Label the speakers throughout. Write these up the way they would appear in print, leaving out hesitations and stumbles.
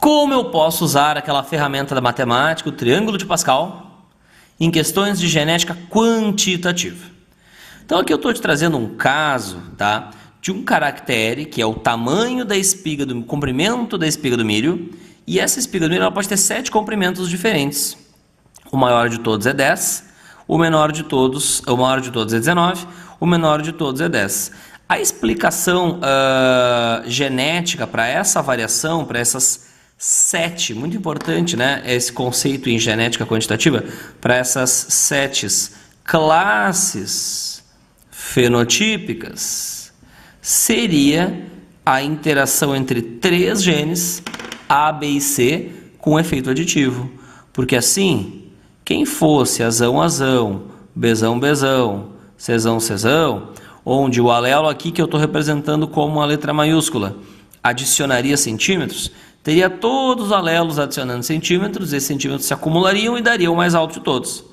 Speaker 1: Como eu posso usar aquela ferramenta da matemática, o triângulo de Pascal, em questões de genética quantitativa? Então aqui eu estou te trazendo um caso, tá, de um caractere que é o tamanho da espiga do comprimento da espiga do milho, e essa espiga do milho ela pode ter 7 comprimentos diferentes. O maior de todos é 10, o maior de todos é 19, o menor de todos é 10. A explicação genética para essa variação, para essas 7, muito importante, né? Esse conceito em genética quantitativa, para essas 7 classes fenotípicas, seria a interação entre 3 genes, A, B e C, com efeito aditivo. Porque assim, quem fosse azão, azão, bezão, bezão, cesão, cesão, onde o alelo aqui que eu estou representando como uma letra maiúscula adicionaria centímetros, teria todos os alelos adicionando centímetros, esses centímetros se acumulariam e dariam o mais alto de todos.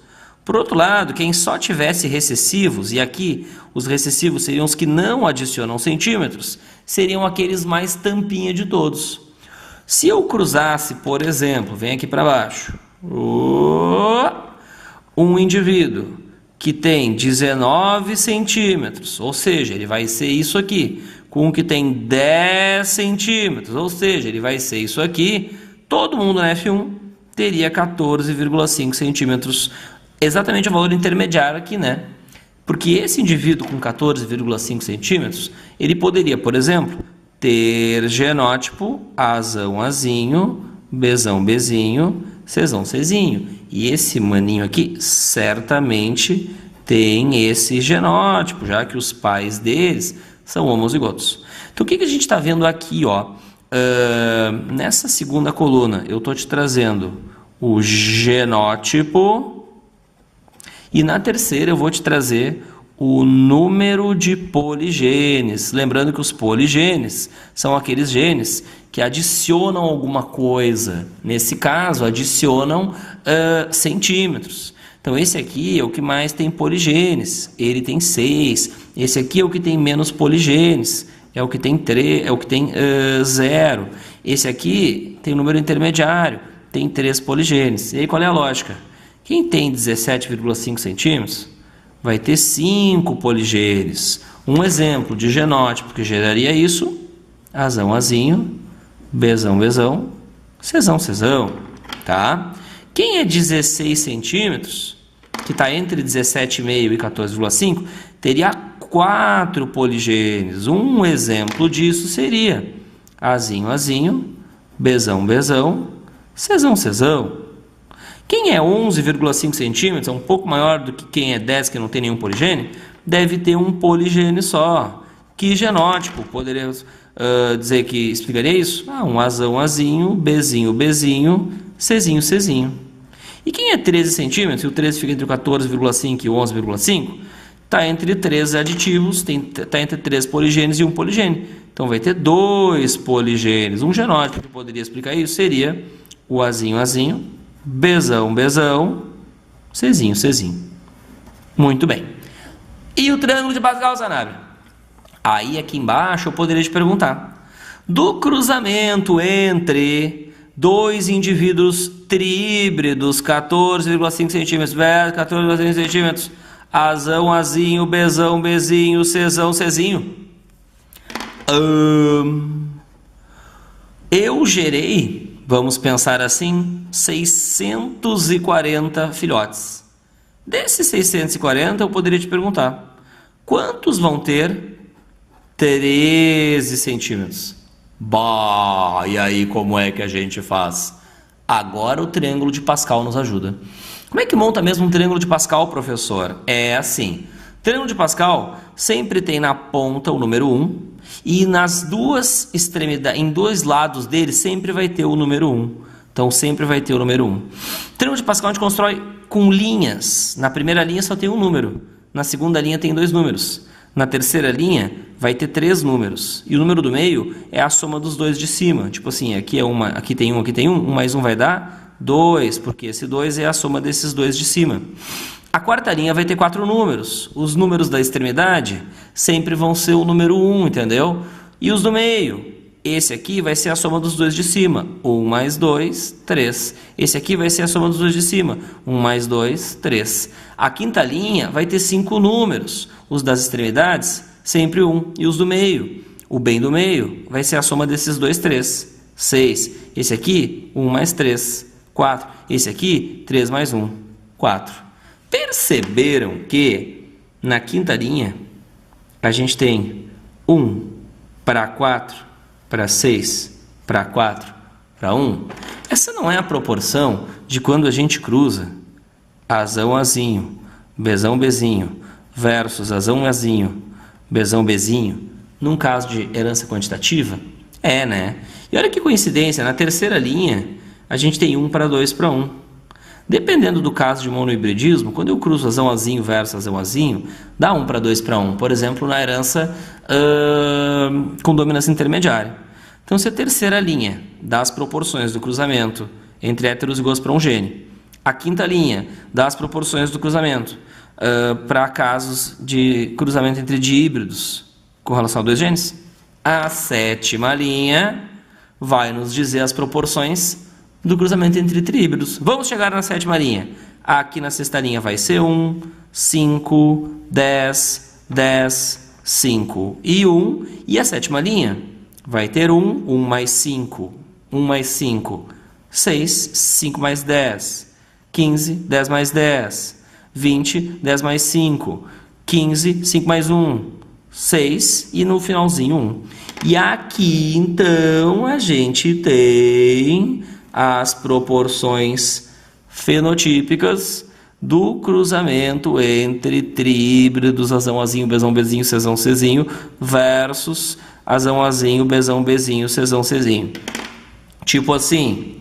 Speaker 1: Por outro lado, quem só tivesse recessivos, e aqui os recessivos seriam os que não adicionam centímetros, seriam aqueles mais tampinha de todos. Se eu cruzasse, por exemplo, vem aqui para baixo, um indivíduo que tem 19 centímetros, ou seja, ele vai ser isso aqui, com um que tem 10 centímetros, ou seja, ele vai ser isso aqui, todo mundo na F1 teria 14,5 centímetros, exatamente o valor intermediário aqui, né? Porque esse indivíduo com 14,5 centímetros, ele poderia, por exemplo, ter genótipo azão, azinho, bezão, bezinho, cesão, cezinho. E esse maninho aqui certamente tem esse genótipo, já que os pais deles são homozigotos. Então o que a gente está vendo aqui, ó? Nessa segunda coluna eu estou te trazendo o genótipo e na terceira eu vou te trazer o número de poligenes. Lembrando que os poligenes são aqueles genes que adicionam alguma coisa. Nesse caso, adicionam centímetros. Então, esse aqui é o que mais tem poligenes. Ele tem 6. Esse aqui é o que tem menos poligenes. É o que tem 3, é o que tem 0. Esse aqui tem o número intermediário. Tem 3 poligenes. E aí, qual é a lógica? Quem tem 17,5 centímetros vai ter 5 poligenes. Um exemplo de genótipo que geraria isso: azão, azinho, bezão, bezão, cesão, cesão, tá? Quem é 16 centímetros, que está entre 17,5 e 14,5, teria 4 poligenes. Um exemplo disso seria azinho, azinho, bezão, bezão, cesão, cesão. Quem é 11,5 centímetros, é um pouco maior do que quem é 10, que não tem nenhum poligene, deve ter um poligene só. Que genótipo? Poderíamos dizer que explicaria isso? Um azão, azinho, bezinho, bezinho, cezinho, cezinho. E quem é 13 centímetros, e o 13 fica entre o 14,5 e o 11,5, está entre 3 aditivos, está entre 3 poligenes e um poligene. Então vai ter 2 poligenes. Um genótipo que poderia explicar isso seria o azinho, azinho, bezão, bezão, cezinho, cezinho. Muito bem. E o triângulo de Pascal, Sanabria? Aí aqui embaixo eu poderia te perguntar: do cruzamento entre 2 indivíduos tríbridos, 14,5 centímetros versus 14,5 centímetros, azão, azinho, bezão, bezinho, cesão, cezinho, eu gerei, vamos pensar assim, 640 filhotes. Desses 640, eu poderia te perguntar: quantos vão ter 13 centímetros? Bah, e aí como é que a gente faz? Agora o triângulo de Pascal nos ajuda. Como é que monta mesmo um triângulo de Pascal, professor? É assim: triângulo de Pascal sempre tem na ponta o número 1 e nas duas extremidades, em dois lados dele sempre vai ter o número 1. Então sempre vai ter o número 1. Triângulo de Pascal a gente constrói com linhas. Na primeira linha só tem um número, na segunda linha tem 2 números, na terceira linha vai ter 3 números. E o número do meio é a soma dos 2 de cima. Tipo assim, aqui é uma, aqui tem 1, aqui tem 1, 1 mais 1 vai dar 2, porque esse 2 é a soma desses 2 de cima. A quarta linha vai ter 4 números. Os números da extremidade sempre vão ser o número 1, entendeu? E os do meio Esse aqui vai ser a soma dos dois de cima. 1 mais 2, 3. Esse aqui vai ser a soma dos dois de cima. 1 mais 2, 3. A quinta linha vai ter 5 números. Os das extremidades, sempre 1. E os do meio. O bem do meio vai ser a soma desses dois 3. 6. Esse aqui, 1 mais 3, 4. Esse aqui, 3 mais 1, 4. Perceberam que na quinta linha a gente tem 1 para 4, para 6, para 4, para 1. Essa não é a proporção de quando a gente cruza Azão, Azinho, Bzão, Bzinho versus Azão, Azinho, Bzão, Bzinho, num caso de herança quantitativa? É, né? E olha que coincidência, na terceira linha a gente tem 1 para 2 para 1. Dependendo do caso de monohibridismo, quando eu cruzo Azão, Azinho versus Azão, Azinho, dá 1 para 2 para 1. Por exemplo, na herança com dominância intermediária. Então, se a terceira linha das proporções do cruzamento entre heterozigos para um gene, a quinta linha das proporções do cruzamento para casos de cruzamento entre díhíbridos com relação a dois genes, a sétima linha vai nos dizer as proporções do cruzamento entre tríhíbridos. Vamos chegar na sétima linha. Aqui na sexta linha vai ser 1, 5, 10, 10, 5 e 1. E a sétima linha vai ter 1, 1 mais 5, 1 mais 5, 6, 5 mais 10, 15, 10 mais 10, 20, 10 mais 5, 15, 5 mais 1, 6 e no finalzinho 1. E aqui, então, a gente tem as proporções fenotípicas do cruzamento entre tríhíbridos Azão, Azinho, Bzão, Bzinho, Czão, Czinho versus Azão, Azinho, Bzão, Bzinho, Czão, Czinho. Tipo assim,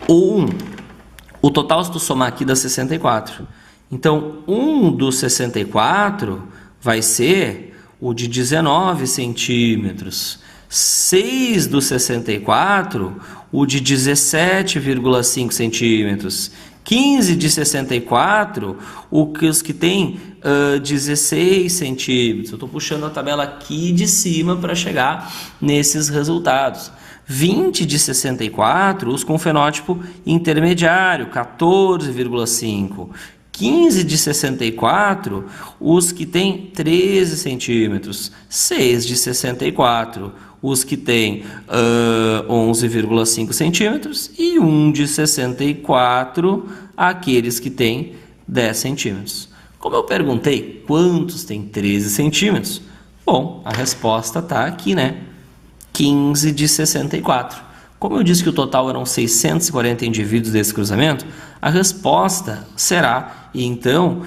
Speaker 1: o total, se tu somar aqui, dá 64. Então, 1 dos 64 vai ser o de 19 centímetros. 6 dos 64, o de 17,5 centímetros. 15 de 64, os que tem 16 centímetros. Eu estou puxando a tabela aqui de cima para chegar nesses resultados. 20 de 64, os com fenótipo intermediário, 14,5. 15 de 64, os que têm 13 centímetros. 6 de 64, os que têm 11,5 centímetros. E 1 de 64, aqueles que têm 10 centímetros. Como eu perguntei quantos têm 13 centímetros, bom, a resposta está aqui, né? 15 de 64. Como eu disse que o total eram 640 indivíduos desse cruzamento, a resposta será, então,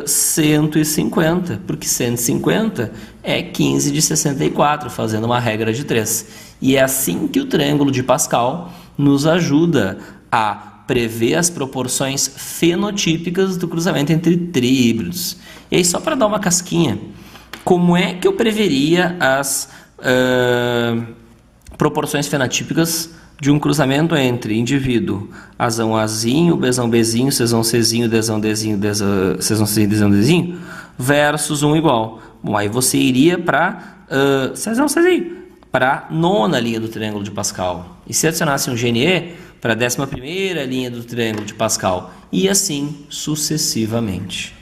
Speaker 1: 150, porque 150 é 15 de 64, fazendo uma regra de 3. E é assim que o triângulo de Pascal nos ajuda a prever as proporções fenotípicas do cruzamento entre tríhíbridos. E aí, só para dar uma casquinha, como é que eu preveria as proporções fenotípicas de um cruzamento entre indivíduo Azão, Azinho, Bzão, Bzinho, Czão, Czinho, Dzão, Dzinho, Czão, Czinho, Dzão, Dzinho versus 1 igual. Bom, aí você iria para Czão, Czinho, para a nona linha do triângulo de Pascal. E se adicionasse um GNE para a 11ª linha do triângulo de Pascal, e assim sucessivamente.